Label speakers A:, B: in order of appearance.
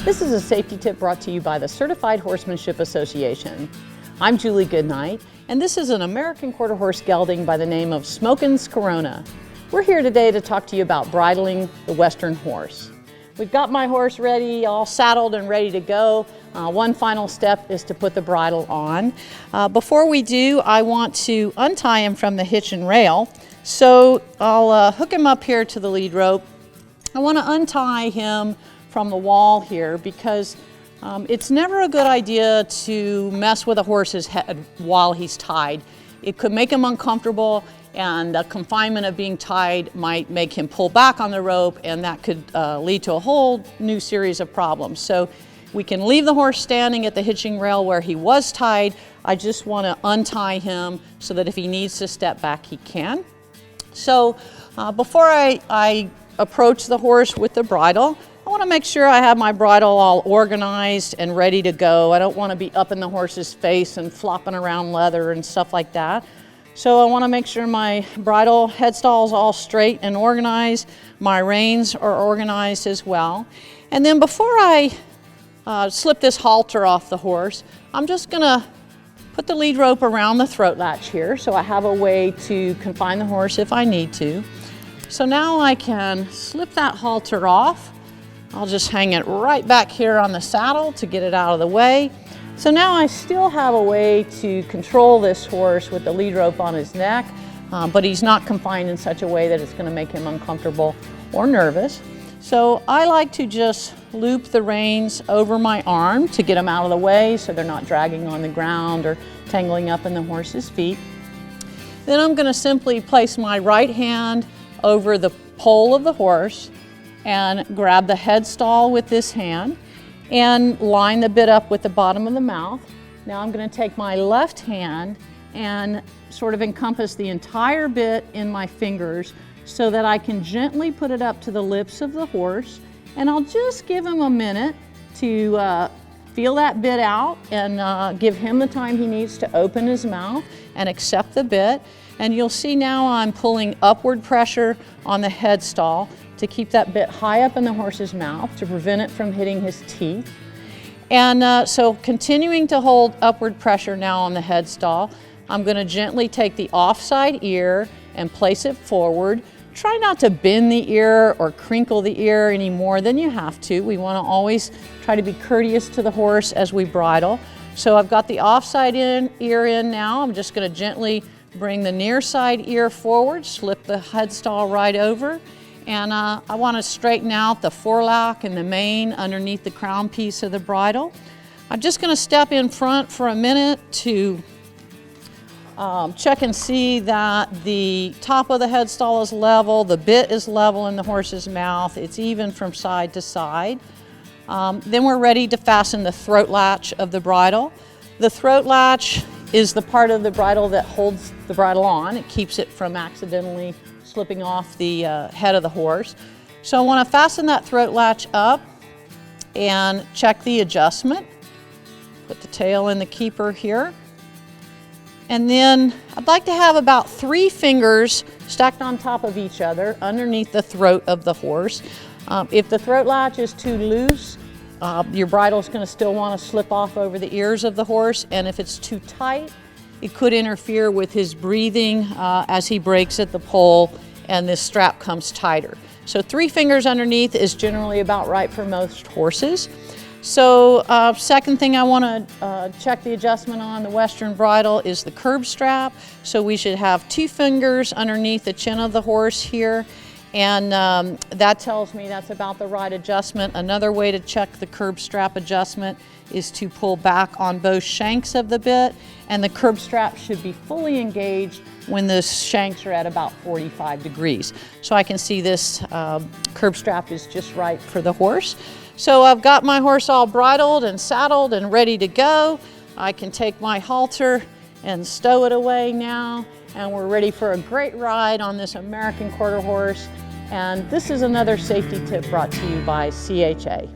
A: This is a safety tip brought to you by the Certified Horsemanship Association. I'm Julie Goodnight, and this is an American quarter horse gelding by the name of Smokin's Corona. We're here today to talk to you about bridling the Western horse. We've got my horse ready, all saddled and ready to go. One final step is to put the bridle on. Before we do, I want to untie him from the hitch and rail. So I'll hook him up here to the lead rope. I want to untie him from the wall here because it's never a good idea to mess with a horse's head while he's tied. It could make him uncomfortable, and the confinement of being tied might make him pull back on the rope, and that could lead to a whole new series of problems. So we can leave the horse standing at the hitching rail where he was tied. I just want to untie him so that if he needs to step back, he can. So before I approach the horse with the bridle, I want to make sure I have my bridle all organized and ready to go. I don't want to be up in the horse's face and flopping around leather and stuff like that. So I want to make sure my bridle headstall is all straight and organized. My reins are organized as well. And then before I slip this halter off the horse, I'm just going to put the lead rope around the throat latch here so I have a way to confine the horse if I need to. So now I can slip that halter off. I'll just hang it right back here on the saddle to get it out of the way. So now I still have a way to control this horse with the lead rope on his neck, but he's not confined in such a way that it's going to make him uncomfortable or nervous. So I like to just loop the reins over my arm to get them out of the way so they're not dragging on the ground or tangling up in the horse's feet. Then I'm going to simply place my right hand over the poll of the horse and grab the headstall with this hand and line the bit up with the bottom of the mouth. Now I'm going to take my left hand and sort of encompass the entire bit in my fingers so that I can gently put it up to the lips of the horse, and I'll just give him a minute to feel that bit out and give him the time he needs to open his mouth and accept the bit. And you'll see now I'm pulling upward pressure on the headstall to keep that bit high up in the horse's mouth to prevent it from hitting his teeth. And so continuing to hold upward pressure now on the headstall, I'm going to gently take the offside ear and place it forward. Try not to bend the ear or crinkle the ear any more than you have to. We want to always try to be courteous to the horse as we bridle. So I've got the offside ear in now. I'm just going to gently bring the near side ear forward, slip the headstall right over. And I want to straighten out the forelock and the mane underneath the crown piece of the bridle. I'm just going to step in front for a minute to check and see that the top of the headstall is level, the bit is level in the horse's mouth, it's even from side to side. Then we're ready to fasten the throat latch of the bridle. The throat latch is the part of the bridle that holds the bridle on. It keeps it from accidentally slipping off the head of the horse. So I want to fasten that throat latch up and check the adjustment. Put the tail in the keeper here. And then I'd like to have about 3 fingers stacked on top of each other underneath the throat of the horse. If the throat latch is too loose, your bridle is going to still want to slip off over the ears of the horse, and if it's too tight, it could interfere with his breathing as he breaks at the poll and this strap comes tighter. So 3 fingers underneath is generally about right for most horses. So second thing I want to check the adjustment on the Western bridle is the curb strap. So we should have 2 fingers underneath the chin of the horse here, and that tells me that's about the right adjustment. Another way to check the curb strap adjustment is to pull back on both shanks of the bit, and the curb strap should be fully engaged when the shanks are at about 45 degrees. So I can see this curb strap is just right for the horse. So I've got my horse all bridled and saddled and ready to go. I can take my halter and stow it away now, and we're ready for a great ride on this American quarter horse. And this is another safety tip brought to you by CHA.